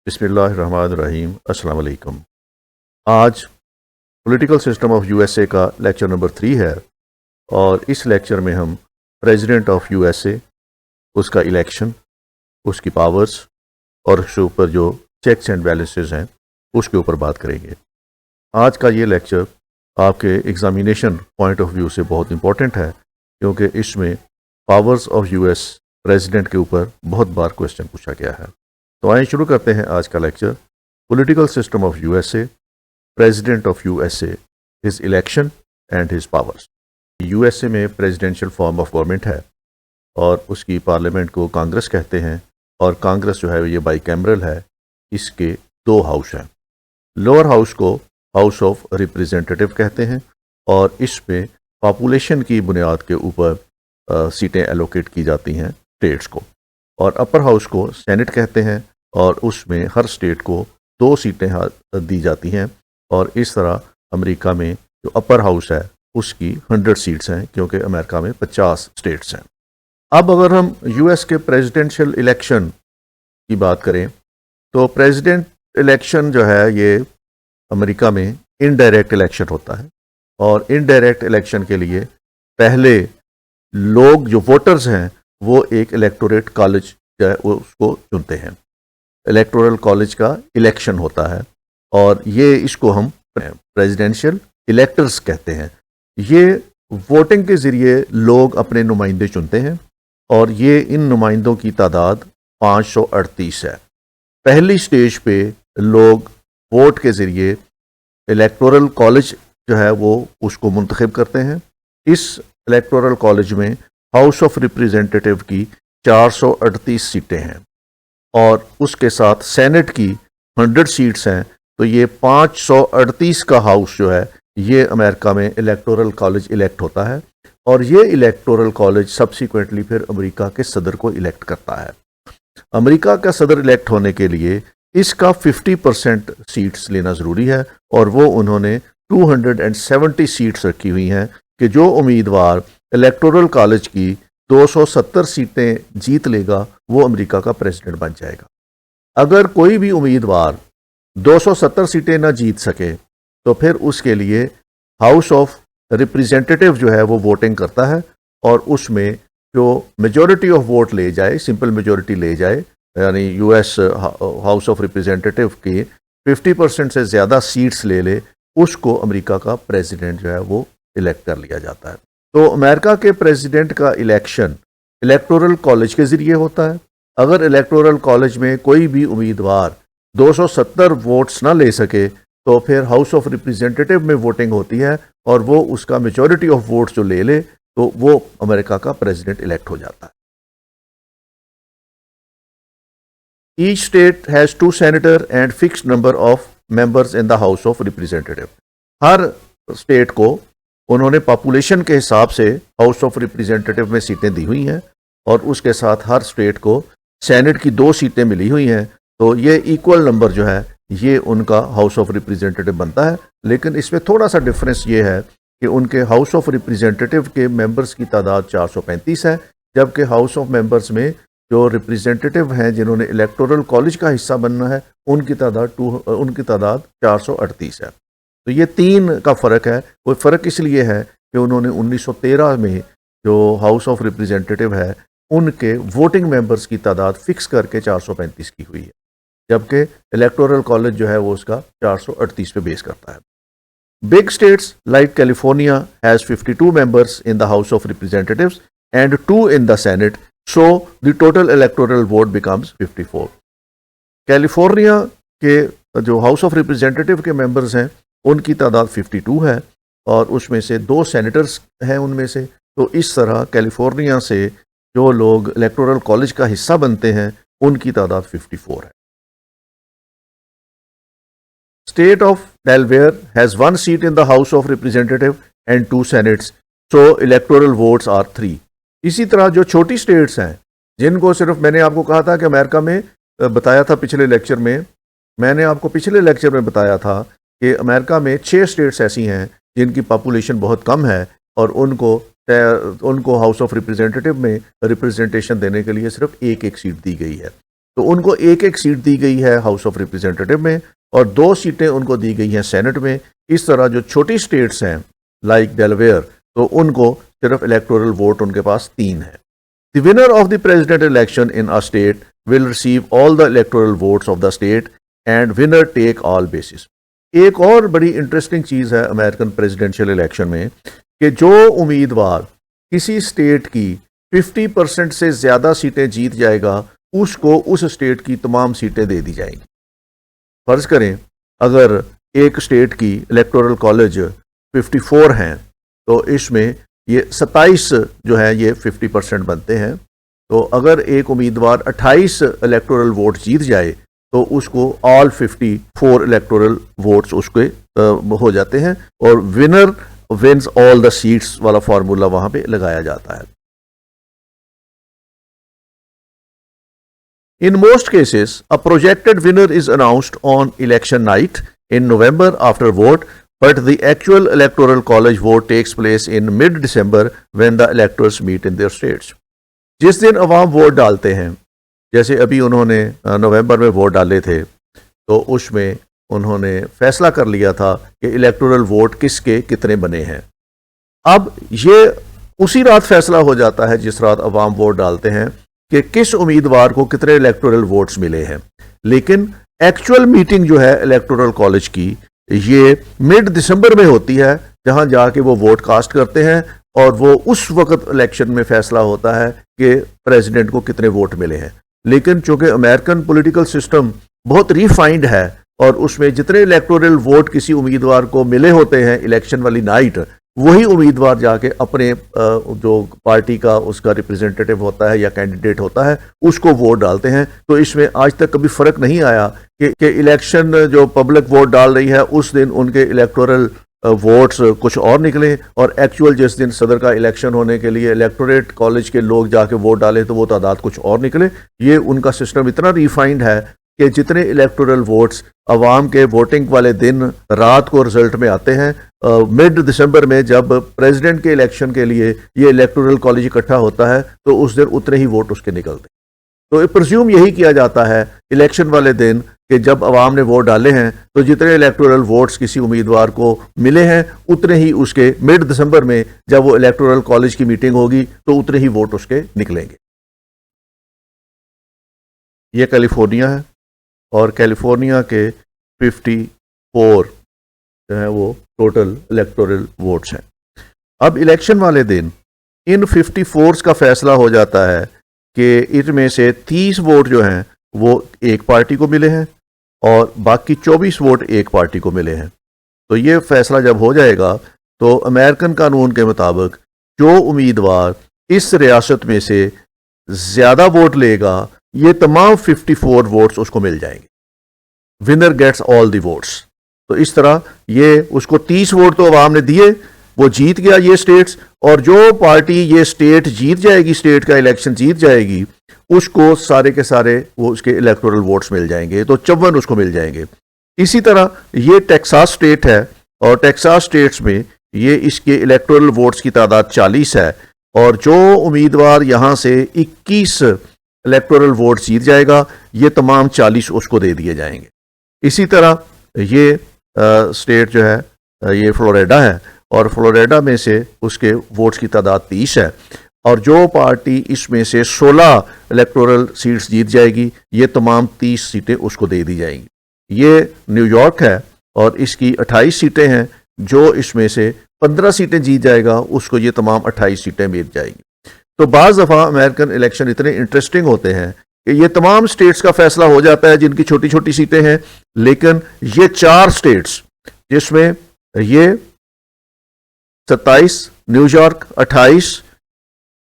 बिस्मिल्लाहिर्रहमानिर्रहीम। अस्सलाम वालेकुम। आज पॉलिटिकल सिस्टम ऑफ यूएसए का लेक्चर नंबर 3 है और इस लेक्चर में हम प्रेसिडेंट ऑफ यूएसए, उसका इलेक्शन, उसकी पावर्स और उसके ऊपर जो चेक्स एंड बैलेंसेस हैं उसके ऊपर बात करेंगे। आज का ये लेक्चर आपके एग्जामिनेशन पॉइंट ऑफ व्यू से बहुत इंपॉर्टेंट है क्योंकि इसमें पावर्स ऑफ यूएस प्रेसिडेंट के ऊपर बहुत बार क्वेश्चन पूछा गया है। तो आइए शुरू करते हैं आज का lecture. Political system of USA, president of USA, his election and his powers. USA में प्रेसिडेंशियल फॉर्म ऑफ गवर्नमेंट है और उसकी पार्लियामेंट को कांग्रेस कहते हैं और कांग्रेस जो है ये बाइकैमरल है। इसके दो हाउस हैं। लोअर हाउस को हाउस ऑफ रिप्रेजेंटेटिव कहते हैं और इसमें पॉपुलेशन की बुनियाद के ऊपर सीटें एलोकेट की जाती हैं स्टेट्स को, और अपर हाउस को सेनेट कहते हैं और उसमें हर स्टेट को 2 सीटें दी जाती हैं। और इस तरह अमेरिका में जो अपर हाउस है उसकी 100 सीट्स हैं क्योंकि अमेरिका में 50 स्टेट्स हैं। अब अगर हम यूएस के प्रेसिडेंशियल इलेक्शन की बात करें तो प्रेसिडेंट इलेक्शन जो है ये अमेरिका में इनडायरेक्ट इलेक्शन होता है और इनडायरेक्ट इलेक्शन के लिए पहले लोग जो वोटर्स हैं वो एक इलेक्टोरेट कॉलेज जो है उसको चुनते हैं। इलेक्टोरल कॉलेज का इलेक्शन होता है और ये इसको हम प्रेसिडेंशियल इलेक्टर्स कहते हैं। ये वोटिंग के ज़रिए लोग अपने नुमाइंदे चुनते हैं और ये इन नुमाइंदों की तादाद 538 है। पहली स्टेज पे लोग वोट के ज़रिए इलेक्टोरल कॉलेज जो है वो उसको मुंतखब करते हैं। इस इलेक्टोरल कॉलेज में हाउस ऑफ रिप्रेजेंटेटिव की 438 सीटें हैं और उसके साथ सेनेट की 100 सीट्स हैं। तो ये 538 का हाउस जो है ये अमेरिका में इलेक्टोरल कॉलेज इलेक्ट होता है और ये इलेक्टोरल कॉलेज सब्सिक्वेंटली फिर अमेरिका के सदर को इलेक्ट करता है। अमेरिका का सदर इलेक्ट होने के लिए इसका 50% सीट्स लेना ज़रूरी है और वो उन्होंने 270 सीट्स रखी हुई हैं कि जो उम्मीदवार इलेक्टोरल कॉलेज की 270 सीटें जीत लेगा वो अमेरिका का प्रेसिडेंट बन जाएगा। अगर कोई भी उम्मीदवार 270 सीटें ना जीत सके तो फिर उसके लिए हाउस ऑफ रिप्रेजेंटेटिव जो है वो वोटिंग करता है और उसमें जो मेजॉरिटी ऑफ वोट ले जाए, सिंपल मेजॉरिटी ले जाए, यानी यूएस हाउस ऑफ रिप्रेजेंटेटिव की 50% से ज़्यादा सीट्स ले ले, उसको अमेरिका का प्रेसिडेंट जो है वो इलेक्ट कर लिया जाता है। तो अमेरिका के प्रेसिडेंट का इलेक्शन इलेक्टोरल कॉलेज के ज़रिए होता है। अगर इलेक्टोरल कॉलेज में कोई भी उम्मीदवार 270 वोट्स ना ले सके तो फिर हाउस ऑफ रिप्रेजेंटेटिव में वोटिंग होती है और वो उसका मेजॉरिटी ऑफ वोट्स जो ले ले तो वो अमेरिका का प्रेसिडेंट इलेक्ट हो जाता है। Each state has 2 senator and fixed number of members in the House of representative. Her state को उन्होंने पॉपुलेशन के हिसाब से हाउस ऑफ रिप्रेजेंटेटिव में सीटें दी हुई हैं और उसके साथ हर स्टेट को सेनेट की 2 सीटें मिली हुई हैं। तो ये इक्वल नंबर जो है ये उनका हाउस ऑफ रिप्रेजेंटेटिव बनता है। लेकिन इसमें थोड़ा सा डिफरेंस ये है कि उनके हाउस ऑफ रिप्रेजेंटेटिव के मेंबर्स की तादाद 435 है, जबकि हाउस ऑफ मेंबर्स में जो रिप्रेजेंटेटिव हैं जिन्होंने इलेक्टोरल कॉलेज का हिस्सा बनना है उनकी तादाद 438 है। तो ये 3 का फ़र्क है। वो फ़र्क इसलिए है कि उन्होंने 1913 में जो हाउस ऑफ रिप्रेजेंटेटिव है उनके वोटिंग मेंबर्स की तादाद फिक्स करके 435 की हुई है, जबकि इलेक्टोरल कॉलेज जो है वो उसका 438 पे बेस करता है। Big states like California has 52 members in the House of representatives and 2 in the senate, so the total electoral vote becomes 54। California के जो हाउस ऑफ रिप्रेजेंटेटिव के मेंबर्स हैं उनकी तादाद 52 है और उसमें से 2 सेनेटर्स हैं उनमें से। तो इस तरह कैलिफोर्निया से जो लोग इलेक्टोरल कॉलेज का हिस्सा बनते हैं उनकी तादाद 54 है। State of Delaware has 1 seat in the House of representative and 2 senates, so electoral votes are 3। इसी तरह जो छोटी स्टेट्स हैं जिनको सिर्फ मैंने आपको कहा था कि अमेरिका में बताया था पिछले लेक्चर में, मैंने आपको पिछले लेक्चर में बताया था कि अमेरिका में 6 स्टेट्स ऐसी हैं जिनकी पॉपुलेशन बहुत कम है और उनको हाउस ऑफ रिप्रेजेंटेटिव में रिप्रेजेंटेशन देने के लिए सिर्फ एक सीट दी गई है। तो उनको एक एक सीट दी गई है हाउस ऑफ रिप्रेजेंटेटिव में और 2 सीटें उनको दी गई हैं सेनेट में। इस तरह जो छोटी स्टेट्स हैं लाइक डेलावेयर, तो उनको सिर्फ इलेक्टोरल वोट उनके पास 3 है। The winner of the president election in a state will receive all the electoral votes of the state and winner take all basis. एक और बड़ी इंटरेस्टिंग चीज़ है अमेरिकन प्रेसिडेंशियल इलेक्शन में कि जो उम्मीदवार किसी स्टेट की 50% से ज़्यादा सीटें जीत जाएगा उसको उस स्टेट की तमाम सीटें दे दी जाएंगी। फर्ज करें अगर एक स्टेट की इलेक्टोरल कॉलेज 54 हैं तो इसमें ये 27 जो है ये 50% बनते हैं। तो अगर एक उम्मीदवार 28 इलेक्टोरल वोट जीत जाए तो उसको ऑल 54 इलेक्टोरल वोट्स उसके हो जाते हैं और winner wins all the seats वाला फार्मूला वहां पे लगाया जाता है। In most cases, a projected winner is announced on election night in November after vote, but the actual electoral college vote takes place in mid-December when the electors meet in their states. जिस दिन अवाम vote डालते हैं, जैसे अभी उन्होंने नवंबर में vote डाले थे, तो उसमें उन्होंने फैसला कर लिया था कि इलेक्टोरल वोट किसके कितने बने हैं। अब ये उसी रात फैसला हो जाता है जिस रात अवाम वोट डालते हैं कि किस उम्मीदवार को कितने इलेक्टोरल वोट्स मिले हैं। लेकिन एक्चुअल मीटिंग जो है इलेक्टोरल कॉलेज की ये मिड दिसंबर में होती है, जहां जाके वो वोट कास्ट करते हैं और वो उस वक्त इलेक्शन में फैसला होता है कि प्रेसिडेंट को कितने वोट मिले हैं। लेकिन चूंकि अमेरिकन पॉलिटिकल सिस्टम बहुत रिफाइंड है और उसमें जितने इलेक्टोरल वोट किसी उम्मीदवार को मिले होते हैं इलेक्शन वाली नाइट, वही उम्मीदवार जाके अपने जो पार्टी का उसका रिप्रेजेंटेटिव होता है या कैंडिडेट होता है उसको वोट डालते हैं। तो इसमें आज तक कभी फर्क नहीं आया कि इलेक्शन जो पब्लिक वोट डाल रही है उस दिन उनके इलेक्टोरल वोट्स कुछ और निकले और एक्चुअल जिस दिन सदर का इलेक्शन होने के लिए इलेक्टोरेट कॉलेज के लोग जाके वोट डाले तो वो तादाद कुछ और निकले। ये उनका सिस्टम इतना रिफाइंड है कि जितने इलेक्टोरल वोट्स अवाम के वोटिंग वाले दिन रात को रिजल्ट में आते हैं, मिड दिसंबर में जब प्रेसिडेंट के इलेक्शन के लिए ये इलेक्टोरल कॉलेज इकट्ठा होता है तो उस दिन उतने ही वोट उसके निकलते। तो प्रिज्यूम यही किया जाता है इलेक्शन वाले दिन कि जब अवाम ने वोट डाले हैं तो जितने इलेक्टोरल वोट्स किसी उम्मीदवार को मिले हैं उतने ही उसके मिड दिसंबर में जब वो इलेक्टोरल कॉलेज की मीटिंग होगी तो उतने ही वोट उसके निकलेंगे। ये कैलिफोर्निया है और कैलिफोर्निया के 54 जो है वो टोटल इलेक्टोरल वोट्स हैं। अब इलेक्शन वाले दिन इन 54 का फैसला हो जाता है कि इनमें से 30 वोट जो हैं वो एक पार्टी को मिले हैं और बाकी 24 वोट एक पार्टी को मिले हैं। तो ये फैसला जब हो जाएगा तो अमेरिकन कानून के मुताबिक जो उम्मीदवार इस रियासत में से ज़्यादा वोट लेगा ये तमाम 54 वोट्स उसको मिल जाएंगे। Winner gets all the votes. तो इस तरह ये उसको 30 वोट तो अवाम ने दिए, वो जीत गया ये स्टेट्स, और जो पार्टी ये स्टेट जीत जाएगी, स्टेट का इलेक्शन जीत जाएगी, उसको सारे के सारे वो उसके इलेक्टोरल वोट्स मिल जाएंगे, तो 54 उसको मिल जाएंगे। इसी तरह ये टेक्सास स्टेट है और टेक्सास स्टेट्स में ये इसके इलेक्टोरल वोट्स की तादाद 40 है और जो उम्मीदवार यहाँ से 21 इलेक्टोरल वोट जीत जाएगा ये तमाम 40 उसको दे दिए जाएंगे। इसी तरह ये स्टेट जो है ये फ्लोरिडा है और फ्लोरिडा में से उसके वोट्स की तादाद 30 है और जो पार्टी इसमें से 16 इलेक्टोरल सीट्स जीत जाएगी ये तमाम 30 सीटें उसको दे दी जाएंगी। ये न्यूयॉर्क है और इसकी 28 सीटें हैं, जो इसमें से 15 सीटें जीत जाएगा उसको ये तमाम 28 सीटें मिल जाएगी। तो बाज़ दफ़ा अमेरिकन इलेक्शन इतने इंटरेस्टिंग होते हैं कि ये तमाम स्टेट्स का फैसला हो जाता है जिनकी छोटी छोटी सीटें हैं, लेकिन ये 4 स्टेट्स जिसमें ये 27 न्यूयॉर्क, 28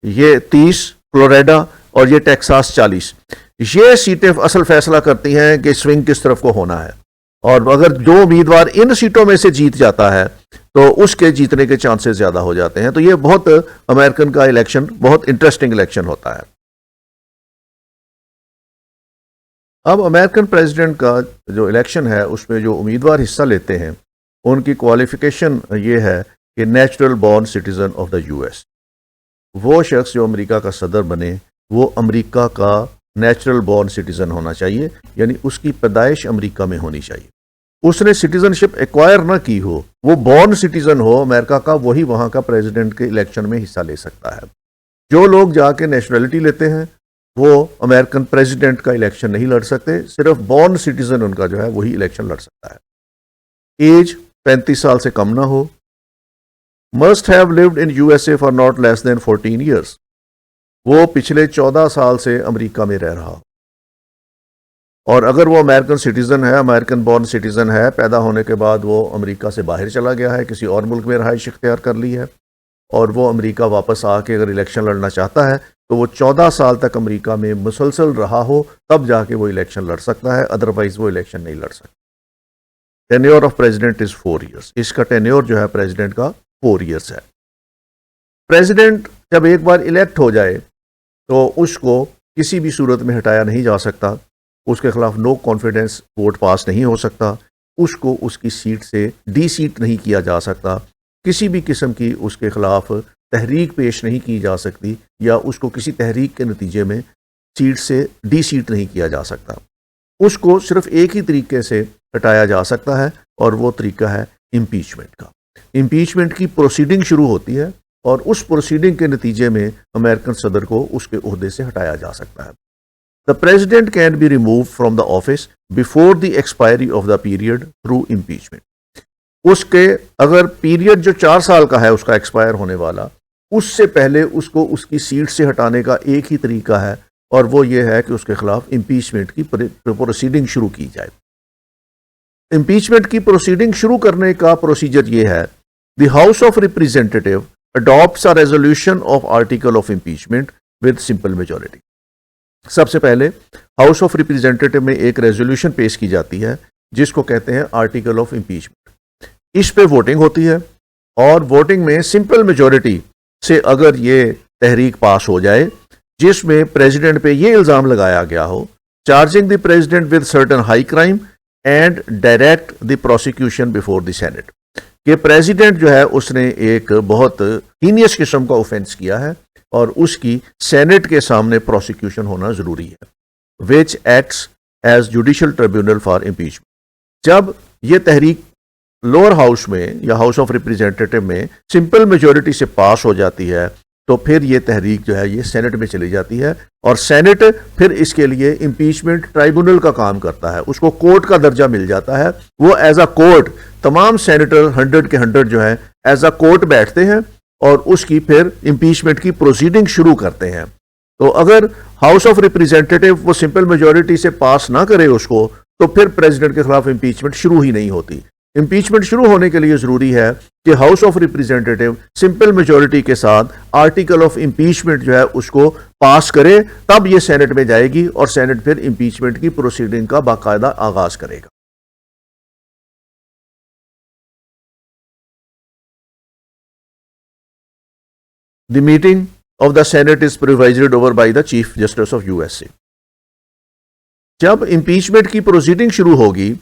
ये 30 फ्लोरिडा और ये टेक्सास 40, ये सीटें असल फैसला करती हैं कि स्विंग किस तरफ को होना है। और अगर जो उम्मीदवार इन सीटों में से जीत जाता है तो उसके जीतने के चांसेस ज्यादा हो जाते हैं। तो ये बहुत अमेरिकन का इलेक्शन बहुत इंटरेस्टिंग इलेक्शन होता है। अब अमेरिकन प्रेसिडेंट का जो इलेक्शन है उसमें जो उम्मीदवार हिस्सा लेते हैं उनकी क्वालिफिकेशन ये है कि natural born citizen of the US. वो शख्स जो अमेरिका का सदर बने वो अमेरिका का नेचुरल बॉर्न सिटीजन होना चाहिए, यानी उसकी पैदाइश अमेरिका में होनी चाहिए। उसने सिटीजनशिप एक्वायर ना की हो, वो बॉर्न सिटीजन हो अमेरिका का, वही वहां का प्रेसिडेंट के इलेक्शन में हिस्सा ले सकता है। जो लोग जाके नेशनलिटी लेते हैं वो अमेरिकन प्रेसिडेंट का इलेक्शन नहीं लड़ सकते, सिर्फ बॉर्न सिटीजन उनका जो है वही इलेक्शन लड़ सकता है। एज 35 साल से कम ना हो, must have lived in USA for not less than 14 years, वो पिछले 14 साल से अमेरिका में रह रहा हो। और अगर वो अमेरिकन सिटीजन है, अमेरिकन बॉर्न सिटीजन है, पैदा होने के बाद वो अमेरिका से बाहर चला गया है, किसी और मुल्क में रहाइश इख्तियार कर ली है, और वो अमेरिका वापस आके अगर इलेक्शन लड़ना चाहता है तो वो 14 साल तक अमेरिका में मुसलसल रहा हो, तब जाके वो इलेक्शन लड़ सकता है, अदरवाइज वो इलेक्शन नहीं लड़ सकता। Tenure of president is 4 years, इसका टेन्योर जो है प्रेसिडेंट का 4 ईयर्स है। प्रेसिडेंट जब एक बार इलेक्ट हो जाए तो उसको किसी भी सूरत में हटाया नहीं जा सकता, उसके खिलाफ नो कॉन्फिडेंस वोट पास नहीं हो सकता, उसको उसकी सीट से डी सीट नहीं किया जा सकता, किसी भी किस्म की उसके खिलाफ तहरीक पेश नहीं की जा सकती, या उसको किसी तहरीक के नतीजे में सीट से डी सीट नहीं किया जा सकता। उसको सिर्फ एक ही तरीके से हटाया जा सकता है और वो तरीका है इम्पीचमेंट का। इम्पीचमेंट की प्रोसीडिंग शुरू होती है और उस प्रोसीडिंग के नतीजे में अमेरिकन सदर को उसके ओहदे से हटाया जा सकता है। The president can be remove from the office before the expiry of the period through impeachment. उसके अगर पीरियड जो 4 साल का है उसका एक्सपायर होने वाला, उससे पहले उसको उसकी सीट से हटाने का एक ही तरीका है, और वो ये है कि उसके खिलाफ इम्पीचमेंट की प्रोसीडिंग शुरू की जाए। इम्पीचमेंट की प्रोसीडिंग शुरू करने का प्रोसीजर ये है, the House of representative adopts a resolution of article of impeachment with simple majority. सबसे पहले हाउस ऑफ रिप्रेजेंटेटिव में एक रेजोल्यूशन पेश की जाती है जिसको कहते हैं आर्टिकल ऑफ इम्पीचमेंट। इस पे वोटिंग होती है और वोटिंग में सिंपल मेजॉरिटी से अगर ये तहरीक पास हो जाए जिसमें प्रेसिडेंट पे ये इल्ज़ाम लगाया गया हो, charging the president with certain high crime and direct the prosecution before the senate, कि प्रेसिडेंट जो है उसने एक बहुत हीनियस किस्म का ऑफेंस किया है और उसकी सेनेट के सामने प्रोसिक्यूशन होना जरूरी है, which acts as judicial tribunal for impeachment. जब ये तहरीक लोअर हाउस में या हाउस ऑफ रिप्रेजेंटेटिव में सिंपल मेजॉरिटी से पास हो जाती है तो फिर ये तहरीक जो है ये सेनेट में चली जाती है और सेनेट फिर इसके लिए इम्पीचमेंट ट्राइब्यूनल का काम करता है, उसको कोर्ट का दर्जा मिल जाता है। वो एज अ कोर्ट तमाम सेनेटर 100 के 100 जो है एज अ कोर्ट बैठते हैं और उसकी फिर इम्पीचमेंट की प्रोसीडिंग शुरू करते हैं। तो अगर हाउस ऑफ रिप्रेजेंटेटिव वो सिंपल मेजॉरिटी से पास ना करे उसको, तो फिर प्रेसिडेंट के खिलाफ इम्पीचमेंट शुरू ही नहीं होती। इम्पीचमेंट शुरू होने के लिए जरूरी है कि house of representative simple majority के साथ आर्टिकल ऑफ इम्पीचमेंट जो है उसको पास करे, तब ये सेनेट में जाएगी और सेनेट फिर इम्पीचमेंट की प्रोसीडिंग का बाकायदा आगाज करेगा। The meeting of the Senate is presided over by the chief justice of USA. जब इम्पीचमेंट की प्रोसीडिंग शुरू होगी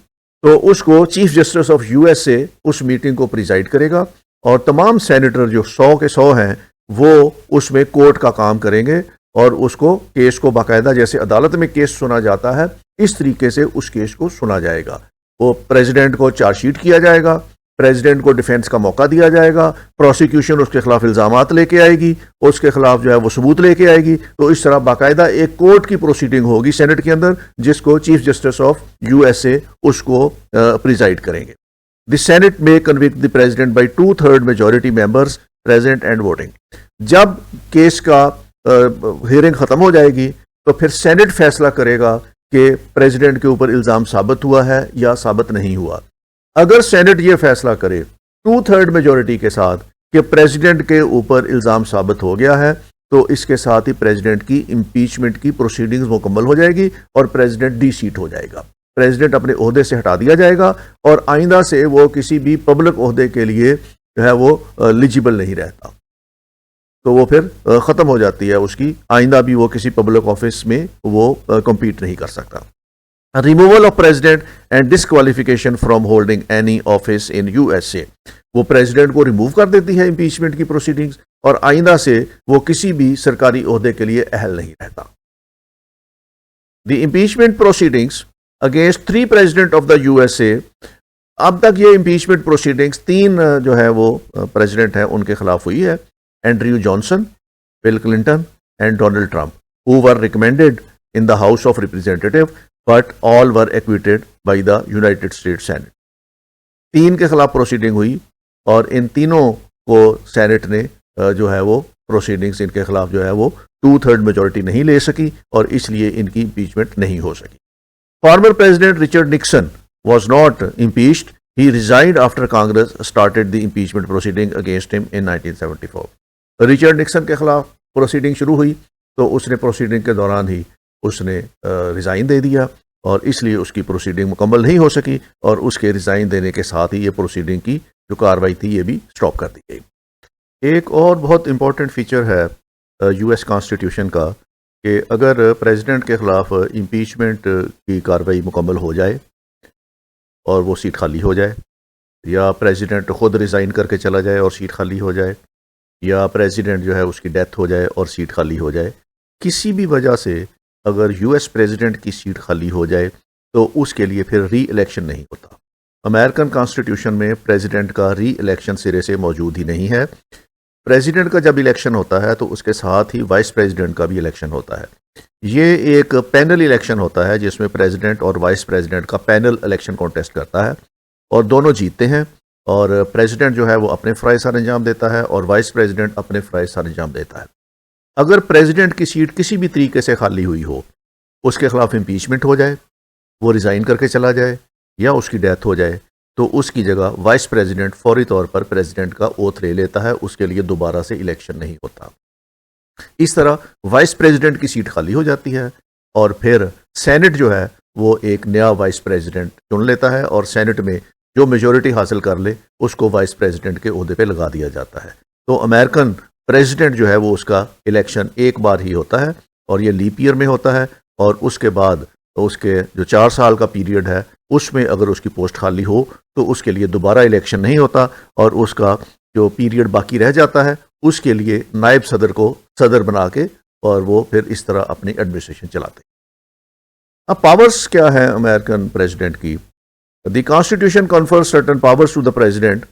तो उसको चीफ जस्टिस ऑफ यूएसए उस मीटिंग को प्रिजाइड करेगा और तमाम सेनेटर जो 100 के 100 हैं वो उसमें कोर्ट का काम करेंगे और उसको केस को बाकायदा जैसे अदालत में केस सुना जाता है इस तरीके से उस केस को सुना जाएगा। वो प्रेसिडेंट को चार्जशीट किया जाएगा, प्रेसिडेंट को डिफेंस का मौका दिया जाएगा, प्रोसिक्यूशन उसके खिलाफ इल्जामात लेके आएगी, उसके खिलाफ जो है वो सबूत लेके आएगी। तो इस तरह बाकायदा एक कोर्ट की प्रोसीडिंग होगी सेनेट के अंदर जिसको चीफ जस्टिस ऑफ यूएसए उसको प्रिजाइड करेंगे। द सेनेट में convict the president bye 2/3 majority members present and voting. जब केस का हियरिंग खत्म हो जाएगी तो फिर सेनेट फैसला करेगा कि प्रेसिडेंट के ऊपर इल्जाम साबित हुआ है या साबित नहीं हुआ। अगर सेनेट ये फैसला करे 2/3 मेजॉरिटी के साथ कि प्रेसिडेंट के ऊपर इल्जाम साबित हो गया है तो इसके साथ ही प्रेसिडेंट की इम्पीचमेंट की प्रोसीडिंग्स मुकम्मल हो जाएगी और प्रेसिडेंट डी सीट हो जाएगा। प्रेसिडेंट अपने ओहदे से हटा दिया जाएगा और आइंदा से वो किसी भी पब्लिक ओहदे के लिए जो है वो एलिजिबल नहीं रहता। तो वो फिर ख़त्म हो जाती है उसकी, आइंदा भी वो किसी पब्लिक ऑफिस में वो कम्पीट नहीं कर सकता। Removal of president and disqualification from holding any office in USA. वो प्रेसिडेंट को रिमूव कर देती है इम्पीचमेंट की प्रोसीडिंग्स और आइंदा से वो किसी भी सरकारी ओहदे के लिए अहल नहीं रहता। The impeachment proceedings against 3 president of the USA, अब तक ये इम्पीचमेंट प्रोसीडिंग्स 3 जो है वो प्रेसिडेंट हैं उनके खिलाफ हुई है, Andrew Johnson, bill Clinton and Donald Trump, who were recommended in the House of representative but all were acquitted by the United states senate. 3 के खिलाफ प्रोसीडिंग हुई और इन तीनों को सेनेट ने जो है वो प्रोसीडिंग्स इनके खिलाफ जो है वो 2/3 मेजोरिटी नहीं ले सकी और इसलिए इनकी इम्पीचमेंट नहीं हो सकी। Former president Richard Nixon was not impeached. He resigned after Congress started the impeachment proceeding against him in 1974. Richard Nixon के खिलाफ प्रोसीडिंग शुरू हुई तो उसने प्रोसीडिंग के दौरान ही उसने रिज़ाइन दे दिया और इसलिए उसकी प्रोसीडिंग मुकम्मल नहीं हो सकी और उसके रिज़ाइन देने के साथ ही ये प्रोसीडिंग की जो कार्रवाई थी ये भी स्टॉप कर दी गई। एक और बहुत इम्पोर्टेंट फीचर है यूएस कॉन्स्टिट्यूशन का कि अगर प्रेसिडेंट के खिलाफ इम्पीचमेंट की कार्रवाई मुकम्मल हो जाए और वो सीट खाली हो जाए, या प्रेसिडेंट खुद रिज़ाइन करके चला जाए और सीट खाली हो जाए, या प्रेसिडेंट जो है उसकी डेथ हो जाए और सीट खाली हो जाए, किसी भी वजह से अगर यूएस प्रेसिडेंट की सीट खाली हो जाए तो उसके लिए फिर री इलेक्शन नहीं होता। अमेरिकन कॉन्स्टिट्यूशन में प्रेसिडेंट का री इलेक्शन सिरे से मौजूद ही नहीं है। प्रेसिडेंट का जब इलेक्शन होता है तो उसके साथ ही वाइस प्रेसिडेंट का भी इलेक्शन होता है। ये एक पैनल इलेक्शन होता है जिसमें प्रेसिडेंट और वाइस प्रेसिडेंट का पैनल इलेक्शन कॉन्टेस्ट करता है और दोनों जीतते हैं और प्रेसिडेंट जो है वो अपने फ़राइज़ सर अंजाम देता है और वाइस प्रेसिडेंट अपने फ़राइज़ सर अंजाम देता है। अगर प्रेसिडेंट की सीट किसी भी तरीके से खाली हुई हो, उसके खिलाफ इम्पीचमेंट हो जाए, वो रिज़ाइन करके चला जाए या उसकी डेथ हो जाए तो उसकी जगह वाइस प्रेसिडेंट फौरी तौर पर प्रेसिडेंट का ओथ ले लेता है, उसके लिए दोबारा से इलेक्शन नहीं होता। इस तरह वाइस प्रेसिडेंट की सीट खाली हो जाती है और फिर सेनेट जो है वो एक नया वाइस प्रेसिडेंट चुन लेता है और सेनेट में जो मेजॉरिटी हासिल कर ले उसको वाइस प्रेसिडेंट के ओहदे पे लगा दिया जाता है। तो अमेरिकन प्रेसिडेंट जो है वो उसका इलेक्शन एक बार ही होता है और ये लीप ईयर में होता है और उसके बाद उसके जो 4 साल का पीरियड है उसमें अगर उसकी पोस्ट खाली हो तो उसके लिए दोबारा इलेक्शन नहीं होता और उसका जो पीरियड बाकी रह जाता है उसके लिए नायब सदर को सदर बना के और वो फिर इस तरह अपनी एडमिनिस्ट्रेशन चलाते। अब पावर्स क्या है अमेरिकन प्रेसिडेंट की? The constitution confers certain powers to the president.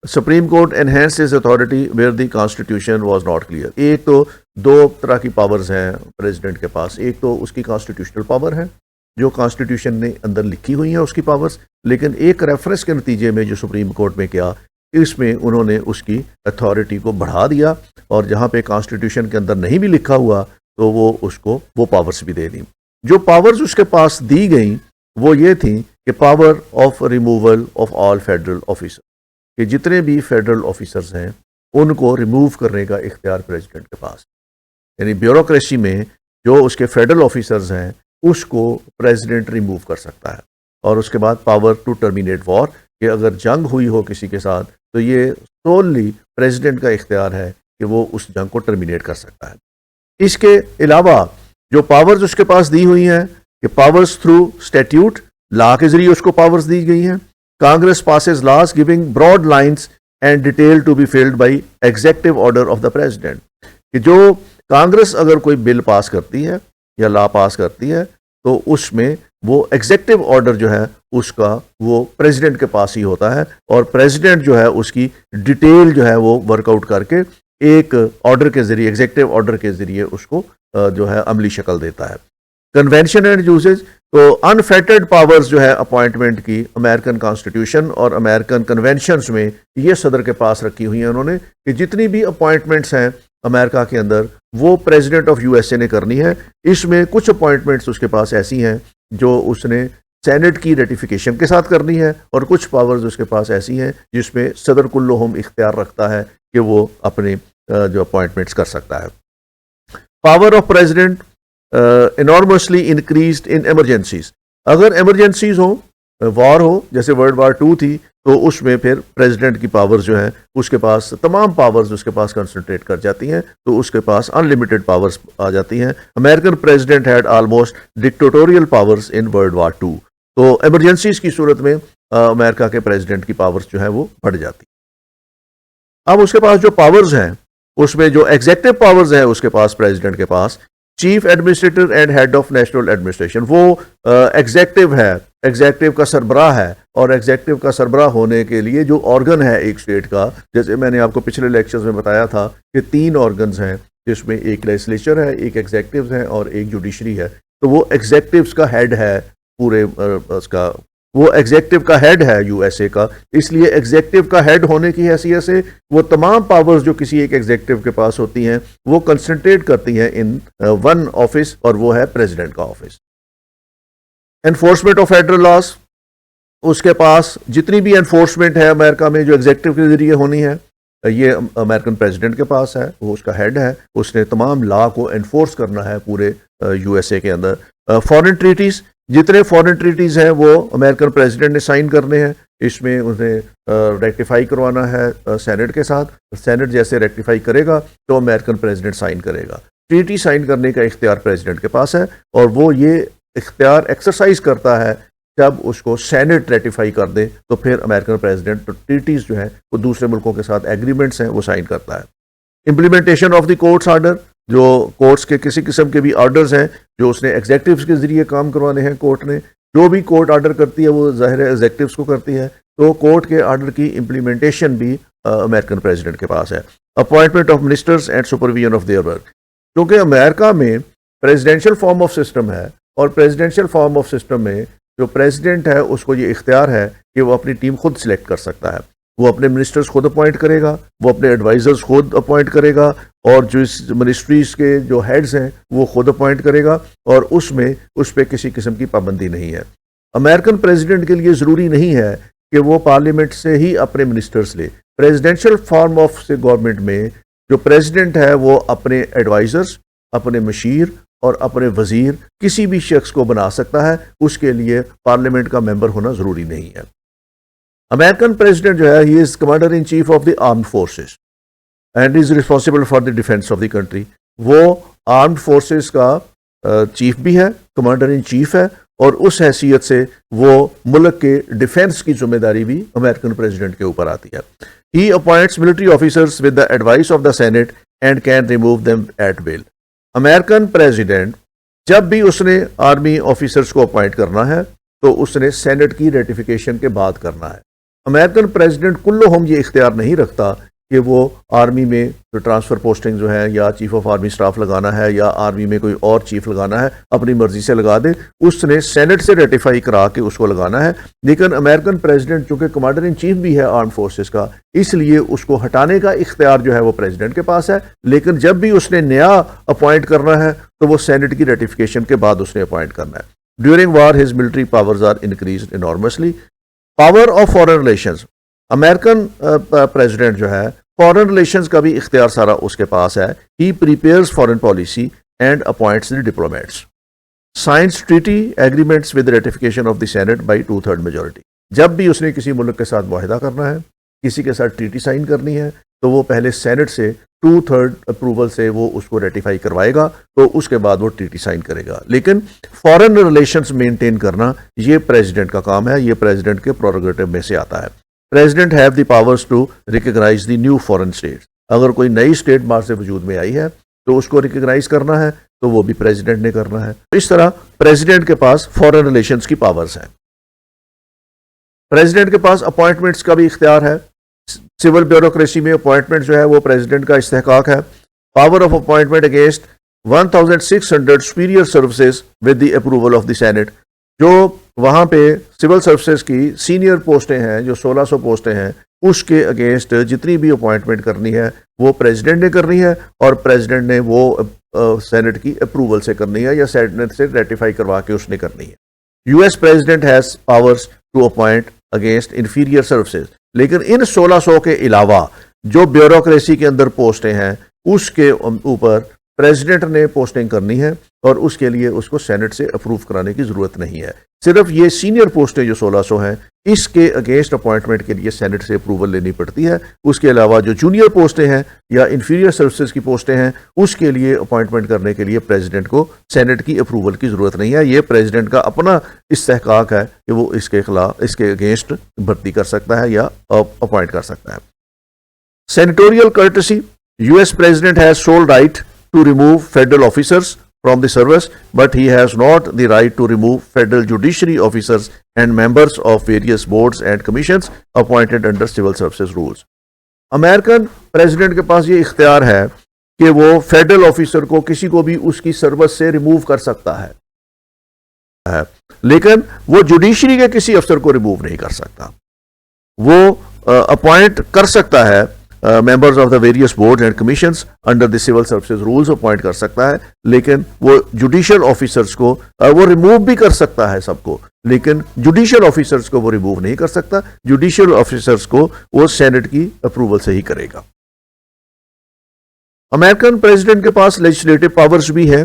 Supreme court enhanced his authority where the constitution was not clear. एक तो 2 तरह की पावर्स हैं प्रेसिडेंट के पास। एक तो उसकी कॉन्स्टिट्यूशनल पावर है जो कॉन्स्टिट्यूशन ने अंदर लिखी हुई है उसकी पावर्स, लेकिन एक रेफरेंस के नतीजे में जो सुप्रीम कोर्ट में किया इसमें उन्होंने उसकी अथॉरिटी को बढ़ा दिया और जहाँ पे कॉन्स्टिट्यूशन के अंदर नहीं भी लिखा हुआ तो वो उसको वो पावर्स भी दे दी। जो पावर्स उसके पास दी गई वो ये थी कि power of removal of all federal officer, कि जितने भी फेडरल ऑफिसर्स हैं उनको रिमूव करने का इख्तियार प्रेसिडेंट के पास, यानी ब्यूरोक्रेसी में जो उसके फेडरल ऑफिसर्स हैं उसको प्रेसिडेंट रिमूव कर सकता है। और उसके बाद पावर टू टर्मिनेट वॉर, कि अगर जंग हुई हो किसी के साथ तो ये सोलली प्रेसिडेंट का इख्तियार है कि वो उस जंग को टर्मिनेट कर सकता है। इसके अलावा जो पावर्स उसके पास दी हुई हैं कि पावर्स थ्रू स्टैट्यूट, लॉ के जरिए उसको पावर्स दी गई हैं। Congress passes laws giving broad lines and detail to be filled by executive order of the president, कि जो कांग्रेस अगर कोई बिल पास करती है या लॉ पास करती है तो उसमें वो एग्जीक्यूटिव ऑर्डर जो है उसका वो प्रेसिडेंट के पास ही होता है और प्रेसिडेंट जो है उसकी डिटेल जो है वो वर्कआउट करके एक ऑर्डर के जरिए, एग्जीक्यूटिव ऑर्डर के जरिए उसको जो है अमली शक्ल देता है। कन्वेंशन एंड यूसेज, तो अनफेटेड पावर्स जो है अपॉइंटमेंट की अमेरिकन कॉन्स्टिट्यूशन और अमेरिकन कन्वेंशंस में ये सदर के पास रखी हुई हैं उन्होंने, कि जितनी भी अपॉइंटमेंट्स हैं अमेरिका के अंदर वो प्रेसिडेंट ऑफ यूएसए ने करनी है। इसमें कुछ अपॉइंटमेंट्स उसके पास ऐसी हैं जो उसने सेनेट की रेटिफिकेशन के साथ करनी है और कुछ पावर्स उसके पास ऐसी हैं जिसमें सदर कुल्लुहुम इख्तियार रखता है कि वो अपने जो अपॉइंटमेंट्स कर सकता है। Power of president enormously increased in emergencies, अगर इमरजेंसीज हो, वॉर हो, जैसे वर्ल्ड वार 2 थी तो उसमें फिर प्रेसिडेंट की पावर्स जो है उसके पास तमाम पावर्स उसके पास कंसंट्रेट कर जाती हैं तो उसके पास अनलिमिटेड पावर्स आ जाती हैं। American president had almost dictatorial powers in world war 2, तो इमरजेंसीज की सूरत में अमेरिका के प्रेसिडेंट की पावर्स जो है वो बढ़ जाती। अब उसके पास जो पावर्स हैं उसमें जो एग्जीक्यूटिव पावर्स हैं उसके पास प्रेसिडेंट के पास, chief administrator and head of national administration, वो एग्जेक्टिव है, एग्जेक्टिव का सरबराह है, और एग्जेक्टिव का सरबराह होने के लिए जो ऑर्गन है एक स्टेट का, जैसे मैंने आपको पिछले लेक्चर्स में बताया था कि 3 ऑर्गन्स हैं, जिसमें एक लेजिस्लेचर है, एक एग्जेक्टिव है और एक जुडिशरी है। तो वो एग्जेक्टिव्स का हेड है पूरे उसका, वो एग्जेक्टिव का हेड है यूएसए का, इसलिए एग्जेक्टिव का हेड होने की हैसियत से वो तमाम पावर्स जो किसी एक एग्जेक्टिव के पास होती हैं वो कंसंट्रेट करती हैं इन वन ऑफिस, और वो है प्रेसिडेंट का office. Enforcement of federal laws, उसके पास जितनी भी एनफोर्समेंट है अमेरिका में जो एग्जेक्टिव के जरिए होनी है, ये अमेरिकन प्रेसिडेंट के पास है, वो उसका हेड है, उसने तमाम लॉ को एनफोर्स करना है पूरे यूएसए के अंदर। फॉरेन ट्रीटीज, जितने फॉरेन ट्रीटीज हैं वो अमेरिकन प्रेसिडेंट ने साइन करने हैं, इसमें उन्हें रेक्टिफाई करवाना है सेनेट के साथ, सेनेट जैसे रेक्टिफाई करेगा तो अमेरिकन प्रेसिडेंट साइन करेगा। ट्रीटी साइन करने का इख्तियार प्रेसिडेंट के पास है, और वो ये इख्तियार एक्सरसाइज करता है जब उसको सेनेट रेटिफाई कर दे, तो फिर अमेरिकन प्रेसिडेंट तो ट्रीटीज जो हैं वो दूसरे मुल्कों के साथ एग्रीमेंट्स हैं वो साइन करता है। Implementation of the courts order, जो कोर्ट्स के किसी किस्म के भी ऑर्डर्स हैं जो उसने एग्जेक्टिव्स के जरिए काम करवाने हैं, कोर्ट ने जो भी कोर्ट ऑर्डर करती है वो ज़ाहिर है एग्जेक्टिव्स को करती है, तो कोर्ट के ऑर्डर की इम्प्लीमेंटेशन भी अमेरिकन प्रेसिडेंट के पास है। Appointment of ministers and supervision of their work, क्योंकि अमेरिका में प्रेसिडेंशियल फॉर्म ऑफ सिस्टम है, और प्रेसिडेंशियल फॉर्म ऑफ सिस्टम में जो प्रेसिडेंट है उसको ये इख्तियार है कि वो अपनी टीम खुद सिलेक्ट कर सकता है, वो अपने मिनिस्टर्स खुद अपॉइंट करेगा, वो अपने एडवाइजर्स खुद अपॉइंट करेगा, और जो इस मिनिस्ट्रीज के जो हेड्स हैं वो खुद अपॉइंट करेगा, और उसमें उस पर किसी किस्म की पाबंदी नहीं है। अमेरिकन प्रेसिडेंट के लिए ज़रूरी नहीं है कि वो पार्लियामेंट से ही अपने मिनिस्टर्स ले। प्रेसिडेंशियल फॉर्म ऑफ से गवर्नमेंट में जो प्रेसिडेंट है वो अपने एडवाइजर्स, अपने मशीर और अपने वजीर किसी भी शख्स को बना सकता है, उसके लिए पार्लियामेंट का मेंबर होना ज़रूरी नहीं है। अमेरिकन प्रेसिडेंट जो है he is commander in chief of the armed forces and is responsible for the defence of the country. वो आर्म्ड फोर्सेस का चीफ भी है, कमांडर इन चीफ है, और उस हैसियत से वो मुल्क के डिफेंस की जिम्मेदारी भी अमेरिकन प्रेसिडेंट के ऊपर आती है। He appoints military officers with the advice of the Senate and can remove them at will. American president जब भी उसने आर्मी ऑफिसर्स को अपॉइंट करना है तो उसने सेनेट की रेटिफिकेशन के बाद करना है। अमेरिकन प्रेसिडेंट कुल्लो हम ये इख्तियार नहीं रखता कि वो आर्मी में जो ट्रांसफ़र पोस्टिंग जो है या चीफ ऑफ आर्मी स्टाफ लगाना है या आर्मी में कोई और चीफ लगाना है अपनी मर्जी से लगा दे, उसने सेनेट से रेटिफाई करा के उसको लगाना है। लेकिन अमेरिकन प्रेसिडेंट चूंकि कमांडर इन चीफ भी है आर्म फोर्सेस का, इसलिए उसको हटाने का इख्तियार जो है वो प्रेसिडेंट के पास है। लेकिन जब भी उसने नया अपॉइंट करना है तो वो सेनेट की रेटिफिकेशन के बाद उसने अपॉइंट करना है। During war his military powers are increased enormously. Power of foreign relations, American president जो है फॉरेन रिलेशंस का भी इख्तियार सारा उसके पास है। He prepares foreign policy and appoints the diplomats. Signs treaty agreements with ratification of the Senate by 2/3 majority. जब भी उसने किसी मुल्क के साथ मुआहिदा करना है, किसी के साथ ट्रीटी साइन करनी है, तो वो पहले सेनेट से 2/3 अप्रूवल से वो उसको रेटिफाई करवाएगा, तो उसके बाद वो ट्रीटी साइन करेगा। लेकिन फॉरेन रिलेशंस मेंटेन करना ये प्रेसिडेंट का काम है, ये प्रेसिडेंट के प्रोरोगेटिव में से आता है। President have the powers to recognize the new foreign states. अगर कोई नई स्टेट बाहर से वजूद में आई है तो उसको रिकॉग्नाइज करना है तो वो भी प्रेसिडेंट ने करना है। इस तरह प्रेसिडेंट के पास फॉरेन रिलेशंस की पावर्स हैं। प्रेसिडेंट के पास अपॉइंटमेंट्स का भी इख्तियार है। सिविल ब्यूरोक्रेसी में अपॉइंटमेंट जो है वो प्रेसिडेंट का इस्तेहकाक है। Power of appointment against 1600 superior services with the approval of the senate. जो वहाँ पे सिविल सर्विसेज की सीनियर पोस्टें हैं, जो 1600 पोस्टें हैं, उसके अगेंस्ट जितनी भी अपॉइंटमेंट करनी है वो प्रेसिडेंट ने करनी है, और प्रेसिडेंट ने वो सेनेट की अप्रूवल से करनी है या सेनेट से रेटिफाई करवा के उसने करनी है। US president has powers to appoint against inferior services. लेकिन इन 1600 के अलावा जो ब्यूरोक्रेसी के अंदर पोस्टें हैं उसके ऊपर प्रेसिडेंट ने पोस्टिंग करनी है, और उसके लिए उसको सेनेट से अप्रूव कराने की जरूरत नहीं है। सिर्फ ये सीनियर पोस्टें जो 1600 हैं इसके अगेंस्ट अपॉइंटमेंट के लिए सेनेट से अप्रूवल लेनी पड़ती है। उसके अलावा जो जूनियर पोस्टें हैं या इंफीरियर सर्विसेज की पोस्टें हैं उसके लिए अपॉइंटमेंट करने के लिए प्रेसिडेंट को सेनेट की अप्रूवल की जरूरत नहीं है। ये प्रेसिडेंट का अपना इस्तेहकाक है कि वो इसके खिलाफ, इसके अगेंस्ट भर्ती कर सकता है या अपॉइंट कर सकता है। Senatorial courtesy, US president has sole right to remove federal officers from the service, but he has not the right to remove federal judiciary officers and members of various boards and commissions appointed under civil services rules. American president के पास ये इख्तियार है कि वो federal officer को किसी को भी उसकी सर्विस से रिमूव कर सकता है, लेकिन वो जुडिशरी के किसी अफसर को रिमूव नहीं कर सकता। वो अपॉइंट कर सकता है members of the various board and commissions under the civil services rules appoint कर सकता है, लेकिन वो जुडिशियल ऑफिसर्स को वो रिमूव भी कर सकता है सबको, लेकिन जुडिशियल ऑफिसर्स को वो रिमूव नहीं कर सकता। जुडिशियल ऑफिसर्स को वो सेनेट की अप्रूवल से ही करेगा। अमेरिकन प्रेसिडेंट के पास लेजिस्लेटिव पावर्स भी है।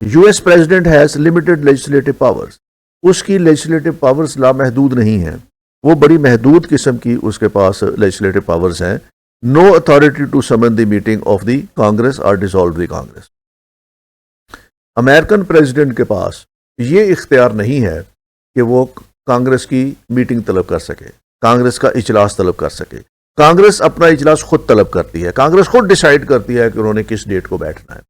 US president has limited legislative powers. उसकी लेजिस्लेटिव पावर्स लामहदूद नहीं है, वो बड़ी महदूद किस्म की उसके पास लेजिस्लेटिव पावर्स हैं। No authority to summon the meeting of the Congress और dissolve the Congress. American president के पास ये इख्तियार नहीं है कि वो कांग्रेस की मीटिंग तलब कर सके, कांग्रेस का इजलास तलब कर सके। कांग्रेस अपना इजलास खुद तलब करती है, कांग्रेस खुद डिसाइड करती है कि उन्होंने किस डेट को बैठना है।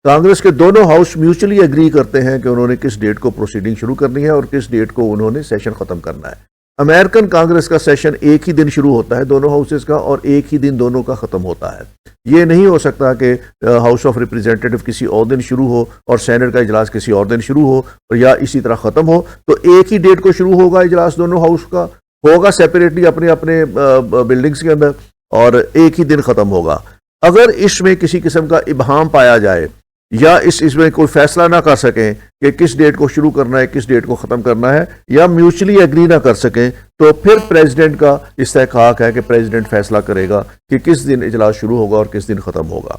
कांग्रेस के दोनों हाउस म्यूचुअली एग्री करते हैं कि उन्होंने किस डेट को प्रोसीडिंग शुरू करनी है और किस डेट को उन्होंने सेशन खत्म करना है। अमेरिकन कांग्रेस का सेशन एक ही दिन शुरू होता है दोनों हाउसेस का, और एक ही दिन दोनों का खत्म होता है। ये नहीं हो सकता कि हाउस ऑफ रिप्रेजेंटेटिव किसी और दिन शुरू हो और सेनेट का इजलास किसी और दिन शुरू हो, और या इसी तरह खत्म हो। तो एक ही डेट को शुरू होगा इजलास, दोनों हाउस का होगा सेपरेटली अपने अपने बिल्डिंग्स के अंदर, और एक ही दिन खत्म होगा। अगर इसमें किसी किस्म का इबहाम पाया जाए या इसमें कोई फैसला ना कर सकें कि किस डेट को शुरू करना है, किस डेट को ख़त्म करना है, या म्यूचुअली एग्री ना कर सकें, तो फिर प्रेसिडेंट का इस्तेहकाक है कि प्रेसिडेंट फैसला करेगा कि किस दिन इजलास शुरू होगा और किस दिन ख़त्म होगा।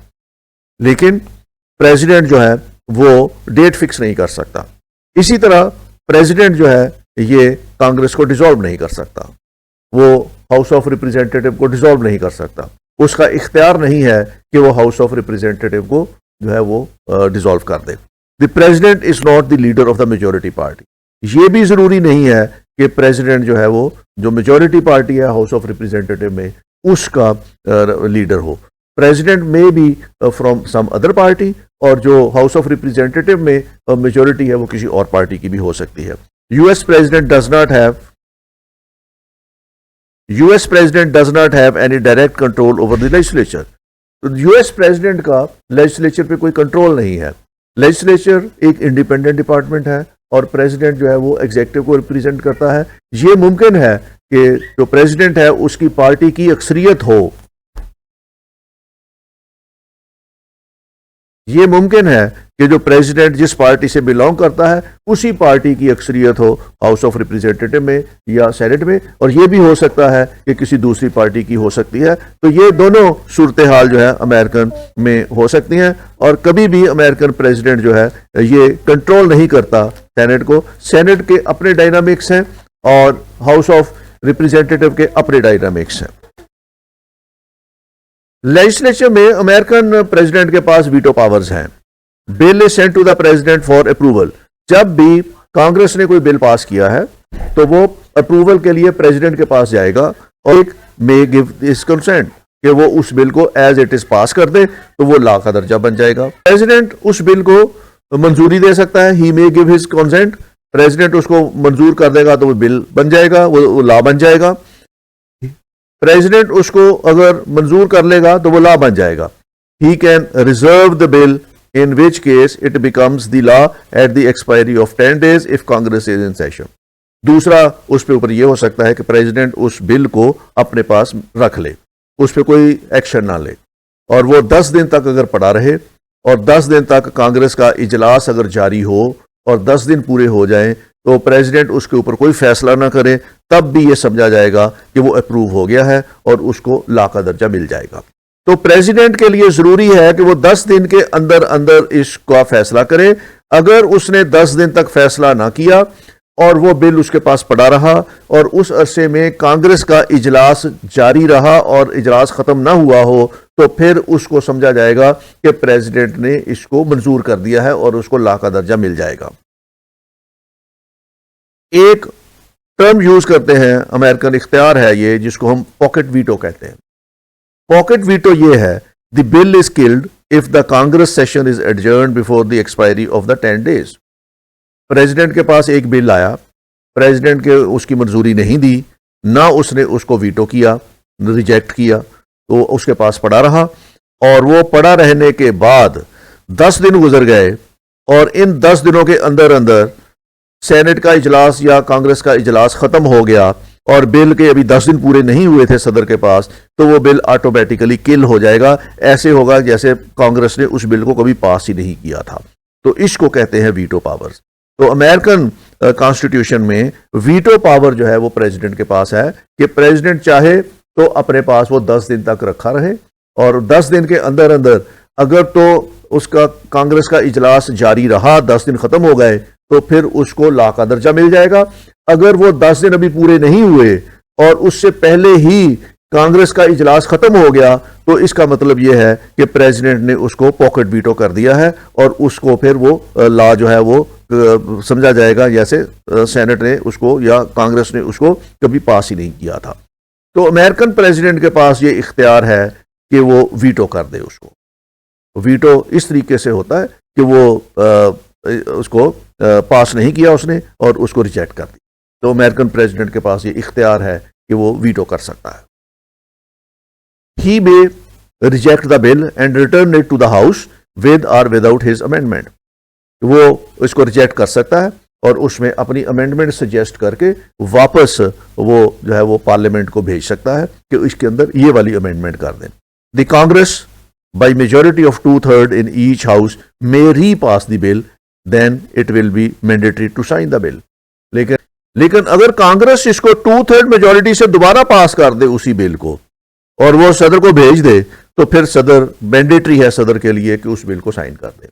लेकिन प्रेसिडेंट जो है वो डेट फिक्स नहीं कर सकता। इसी तरह प्रेसिडेंट जो है ये कांग्रेस को डिसॉल्व नहीं कर सकता, वो हाउस ऑफ रिप्रेजेंटेटिव को डिसॉल्व नहीं कर सकता। उसका इख्तियार नहीं है कि वो हाउस ऑफ रिप्रेजेंटेटिव को जो है वो डिसॉल्व कर दे। The president is not the leader of the majority party. ये भी जरूरी नहीं है कि प्रेसिडेंट जो है वो जो मेजॉरिटी पार्टी है हाउस ऑफ रिप्रेजेंटेटिव में उसका लीडर हो। President may be from some other party, और जो हाउस ऑफ रिप्रेजेंटेटिव में मेजॉरिटी है वो किसी और पार्टी की भी हो सकती है। US president does not have any direct control over the legislature. तो यूएस प्रेसिडेंट का लेजिस्लेचर पे कोई कंट्रोल नहीं है। लेजिस्लेचर एक इंडिपेंडेंट डिपार्टमेंट है और प्रेसिडेंट जो है वो एग्जीक्यूटिव को रिप्रेजेंट करता है। ये मुमकिन है कि जो प्रेसिडेंट है उसकी पार्टी की अक्सरियत हो, ये मुमकिन है कि जो प्रेसिडेंट जिस पार्टी से बिलोंग करता है उसी पार्टी की अक्सरियत हो हाउस ऑफ रिप्रेजेंटेटिव में या सेनेट में, और ये भी हो सकता है कि किसी दूसरी पार्टी की हो सकती है। तो ये दोनों सूरत हाल जो है अमेरिकन में हो सकती हैं, और कभी भी अमेरिकन प्रेसिडेंट जो है ये कंट्रोल नहीं करता सेनेट को। सेनेट के अपने डायनामिक्स हैं और हाउस ऑफ रिप्रेजेंटेटिव के अपने डायनामिक्स हैं। लेजिस्लेचर में अमेरिकन प्रेसिडेंट के पास वीटो पावर्स हैं। Bill is sent to the president for approval. जब भी कांग्रेस ने कोई बिल पास किया है तो वो अप्रूवल के लिए प्रेसिडेंट के पास जाएगा और एक मे गिव दिस कंसेंट कि वो उस बिल को एज इट इज पास कर दे, तो वो लॉ का दर्जा बन जाएगा। प्रेसिडेंट उस बिल को मंजूरी दे सकता है, he may give his consent. President उसको मंजूर कर देगा तो वो बिल बन जाएगा, वो लॉ बन जाएगा। प्रेसिडेंट उसको अगर मंजूर कर लेगा तो वो लॉ बन जाएगा। He can reserve the bill in which case it becomes the law at the expiry of 10 days if Congress is in session। दूसरा उस पे ऊपर ये हो सकता है कि प्रेसिडेंट उस बिल को अपने पास रख ले, उस पे कोई एक्शन ना ले, और वो 10 दिन तक अगर पड़ा रहे और 10 दिन तक कांग्रेस का इजलास अगर जारी हो और 10 दिन पूरे हो जाएं तो प्रेसिडेंट उसके ऊपर कोई फैसला ना करे, तब भी ये समझा जाएगा कि वो अप्रूव हो गया है और उसको लॉ का दर्जा मिल जाएगा। तो प्रेसिडेंट के लिए जरूरी है कि वो 10 दिन के अंदर अंदर इसका फैसला करे। अगर उसने 10 दिन तक फैसला ना किया और वो बिल उसके पास पड़ा रहा और उस अरसे में कांग्रेस का इजलास जारी रहा और इजलास खत्म ना हुआ हो, तो फिर उसको समझा जाएगा कि प्रेसिडेंट ने इसको मंजूर कर दिया है और उसको लॉ का दर्जा मिल जाएगा। एक टर्म यूज करते हैं, अमेरिकन इख्तियार है ये, जिसको हम पॉकेट वीटो कहते हैं। पॉकेट वीटो ये है, the bill is killed if the Congress session is adjourned before the expiry of the 10 days. President के पास एक बिल आया, प्रेसिडेंट के उसकी मंजूरी नहीं दी, ना उसने उसको वीटो किया, रिजेक्ट किया, तो उसके पास पड़ा रहा और वो पड़ा रहने के बाद 10 दिन गुजर गए और इन 10 दिनों के अंदर अंदर सेनेट का इजलास या कांग्रेस का इजलास खत्म हो गया और बिल के अभी 10 दिन पूरे नहीं हुए थे सदर के पास, तो वो बिल ऑटोमेटिकली किल हो जाएगा। ऐसे होगा जैसे कांग्रेस ने उस बिल को कभी पास ही नहीं किया था। तो इसको कहते हैं वीटो पावर्स। तो अमेरिकन कॉन्स्टिट्यूशन में वीटो पावर जो है वो प्रेसिडेंट के पास है कि प्रेसिडेंट चाहे तो अपने पास वो 10 दिन तक रखा रहे और 10 दिन के अंदर अंदर अगर तो उसका कांग्रेस का इजलास जारी रहा, 10 दिन खत्म हो गए, तो फिर उसको लॉ का दर्जा मिल जाएगा। अगर वो 10 दिन अभी पूरे नहीं हुए और उससे पहले ही कांग्रेस का इजलास खत्म हो गया, तो इसका मतलब यह है कि प्रेसिडेंट ने उसको पॉकेट वीटो कर दिया है और उसको फिर वो लॉ जो है वो समझा जाएगा जैसे सेनेट ने उसको या कांग्रेस ने उसको कभी पास ही नहीं किया था। तो अमेरिकन प्रेसिडेंट के पास ये इख्तियार है कि वो वीटो कर दे उसको। वीटो इस तरीके से होता है कि वो उसको पास नहीं किया उसने और उसको रिजेक्ट कर दिया। तो अमेरिकन प्रेसिडेंट के पास ये इख्तियार है कि वो वीटो कर सकता है। He may reject the bill and return it to the house with or without his amendment. वो इसको रिजेक्ट कर सकता है और उसमें अपनी अमेंडमेंट सजेस्ट करके वापस वो जो है वो पार्लियामेंट को भेज सकता है कि इसके अंदर ये वाली अमेंडमेंट कर दें। The Congress by majority of 2/3 in each house may repass the bill, then it will be mandatory to sign the bill. लेकिन अगर कांग्रेस इसको 2/3 मेजोरिटी से दोबारा पास कर दे उसी बिल को और वो सदर को भेज दे, तो फिर सदर मैंडेटरी है सदर के लिए कि उस बिल को साइन कर दे।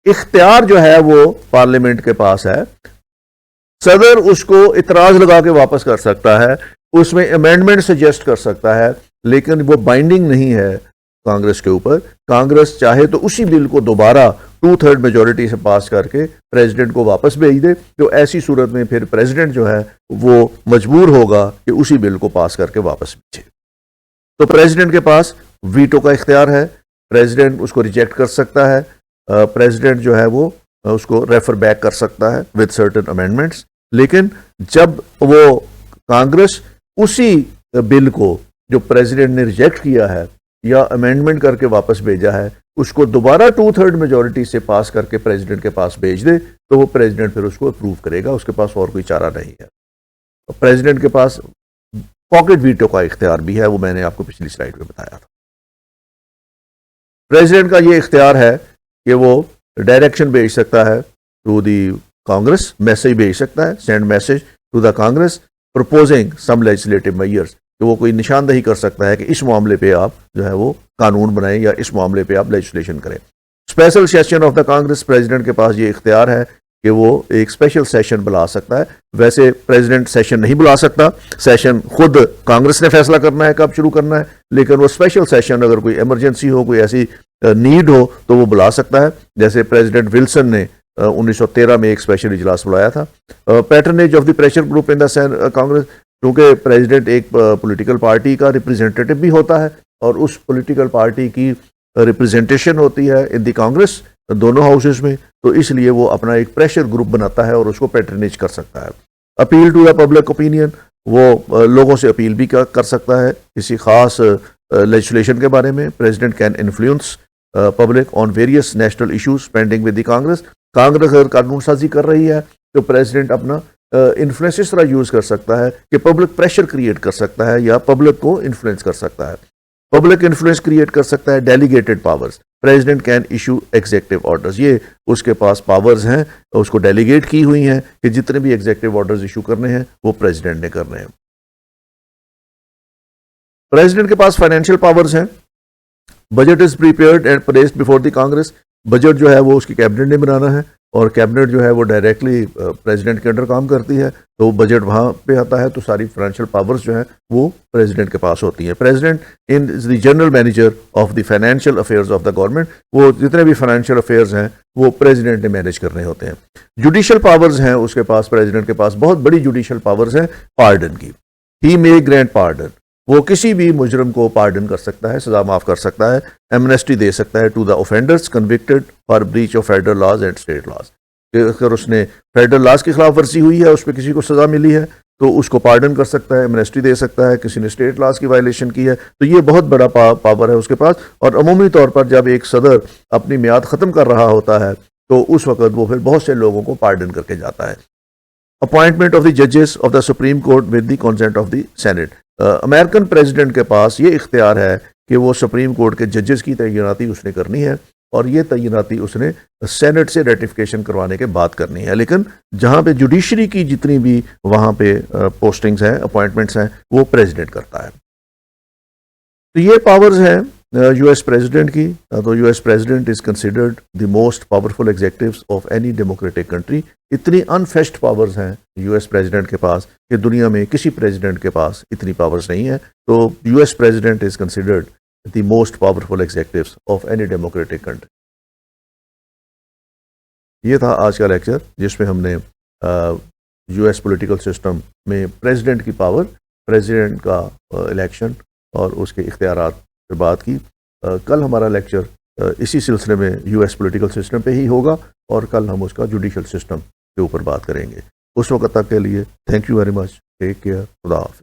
इख्तियार जो है वो पार्लियामेंट के पास है। सदर उसको इतराज लगा के वापस कर सकता है, उसमें अमेंडमेंट सजेस्ट कर सकता है, लेकिन वो बाइंडिंग नहीं है कांग्रेस के ऊपर। कांग्रेस चाहे तो उसी बिल को दोबारा 2/3 मेजोरिटी से पास करके प्रेसिडेंट को वापस भेज दे। तो ऐसी सूरत में फिर प्रेसिडेंट जो है वो मजबूर होगा कि उसी बिल को पास करके वापस भेजे। तो प्रेसिडेंट के पास वीटो का इख्तियार है, प्रेसिडेंट उसको रिजेक्ट कर सकता है, प्रेसिडेंट जो है वो उसको रेफर बैक कर सकता है विद सर्टेन अमेंडमेंट्स। लेकिन जब वो कांग्रेस उसी बिल को जो प्रेसिडेंट ने रिजेक्ट किया है या अमेंडमेंट करके वापस भेजा है, उसको दोबारा 2/3 मेजोरिटी से पास करके प्रेसिडेंट के पास भेज दे, तो वो प्रेसिडेंट फिर उसको अप्रूव करेगा। उसके पास और कोई चारा नहीं है। प्रेसिडेंट के पास पॉकेट वीटो का इख्तियार भी है, वो मैंने आपको पिछली स्लाइड में बताया था। प्रेसिडेंट का ये इख्तियार है कि वो डायरेक्शन भेज सकता है टू दी कांग्रेस, मैसेज भेज सकता है, send message to the Congress proposing some legislative measures, कि वो कोई निशानदही कर सकता है कि इस मामले पे आप जो है वो कानून बनाएं या इस मामले पे आप लेजिस्लेशन करें। Special session of the Congress, president के पास ये इख्तियार है कि वो एक स्पेशल सेशन बुला सकता है। वैसे प्रेसिडेंट सेशन नहीं बुला सकता, सेशन खुद कांग्रेस ने फैसला करना है कब शुरू करना है, लेकिन वो स्पेशल सेशन अगर कोई इमरजेंसी हो, कोई ऐसी नीड हो, तो वो बुला सकता है। जैसे प्रेसिडेंट विल्सन ने 1913 में एक स्पेशल इजलास बुलाया था। Patronage of the pressure group in the Congress, क्योंकि प्रेसिडेंट एक पॉलिटिकल पार्टी का रिप्रेजेंटेटिव भी होता है और उस पॉलिटिकल पार्टी की रिप्रेजेंटेशन होती है इन दी कांग्रेस दोनों हाउसेस में, तो इसलिए वो अपना एक प्रेशर ग्रुप बनाता है और उसको पैटर्नेज कर सकता है। Appeal to the public opinion, वो लोगों से अपील भी कर सकता है किसी खास लेजिस्लेशन के बारे में। President can influence public on various national issues pending with the Congress. Congress अगर कानून साजी कर रही है तो प्रेसिडेंट अपना इन्फ्लुएंस इस तरह यूज कर सकता है कि पब्लिक प्रेशर क्रिएट कर सकता है या पब्लिक को इन्फ्लुएंस कर सकता है। पब्लिक इन्फ्लुएंस क्रिएट कर सकता है। Delegated powers, president can issue executive orders, ये उसके पास पावर्स हैं, उसको डेलीगेट की हुई हैं कि जितने भी एग्जीक्यूटिव ऑर्डर्स इशू करने हैं वो प्रेसिडेंट ने करने हैं। प्रेसिडेंट के पास फाइनेंशियल पावर्स हैं। Budget is prepared and placed before the Congress, budget जो है वो उसकी कैबिनेट ने बनाना है और कैबिनेट जो है वो डायरेक्टली प्रेसिडेंट के अंडर काम करती है, तो बजट वहाँ पे आता है। तो सारी फाइनेंशियल पावर्स जो है वो प्रेसिडेंट के पास होती हैं। President in the general manager of the financial affairs of the government, वो जितने भी फाइनेंशियल अफेयर्स हैं वो प्रेसिडेंट ने मैनेज करने होते हैं। जुडिशियल पावर्स हैं उसके पास, प्रेसिडेंट के पास बहुत बड़ी जुडिशियल पावर्स हैं पार्डन की। ही मे ग्रैंट पार्डन, वो किसी भी मुजरम को पार्डन कर सकता है, सजा माफ कर सकता है, एमनेस्टी दे सकता है to the offenders convicted for breach of federal laws and state laws. अगर उसने फेडरल लॉज की खिलाफ वर्जी हुई है, उस पर किसी को सजा मिली है, तो उसको पार्डन कर सकता है, एमनेस्टी दे सकता है। किसी ने स्टेट लॉज की वायलेशन की है तो ये बहुत बड़ा पावर है उसके पास। और अमूमी तौर पर जब एक सदर अपनी मियाद ख़त्म कर रहा होता है तो उस वक्त वो फिर बहुत से लोगों को पार्डन करके जाता है। अपॉइंटमेंट ऑफ द जजेस of the supreme court with the consent of the senate. American president के पास ये इख्तियार है कि वो सुप्रीम कोर्ट के जजेस की तैनाती उसने करनी है, और ये तैनाती उसने सेनेट से रेटिफिकेशन करवाने के बाद करनी है। लेकिन जहाँ पे जुडिशरी की जितनी भी वहाँ पे पोस्टिंग्स हैं, अपॉइंटमेंट्स हैं, वो प्रेसिडेंट करता है। तो ये पावर्स हैं यूएस प्रेसिडेंट की। तो US president is considered the most powerful executives of any democratic country. इतनी अनफेस्ट पावर्स हैं यूएस प्रेसिडेंट के पास कि दुनिया में किसी प्रेसिडेंट के पास इतनी पावर्स नहीं है। तो US president is considered the most powerful executives of any democratic country. ये था आज का लेक्चर जिसमें हमने यूएस पॉलिटिकल सिस्टम में प्रेसिडेंट की पावर, प्रेसिडेंट का इलेक्शन और उसके इख्तियारात पर बात की। कल हमारा लेक्चर इसी सिलसिले में यूएस पॉलिटिकल सिस्टम पे ही होगा, और कल हम उसका जुडिशल सिस्टम के ऊपर बात करेंगे। उस वक्त तक के लिए thank you very much, take care, खुदा हाफिज़।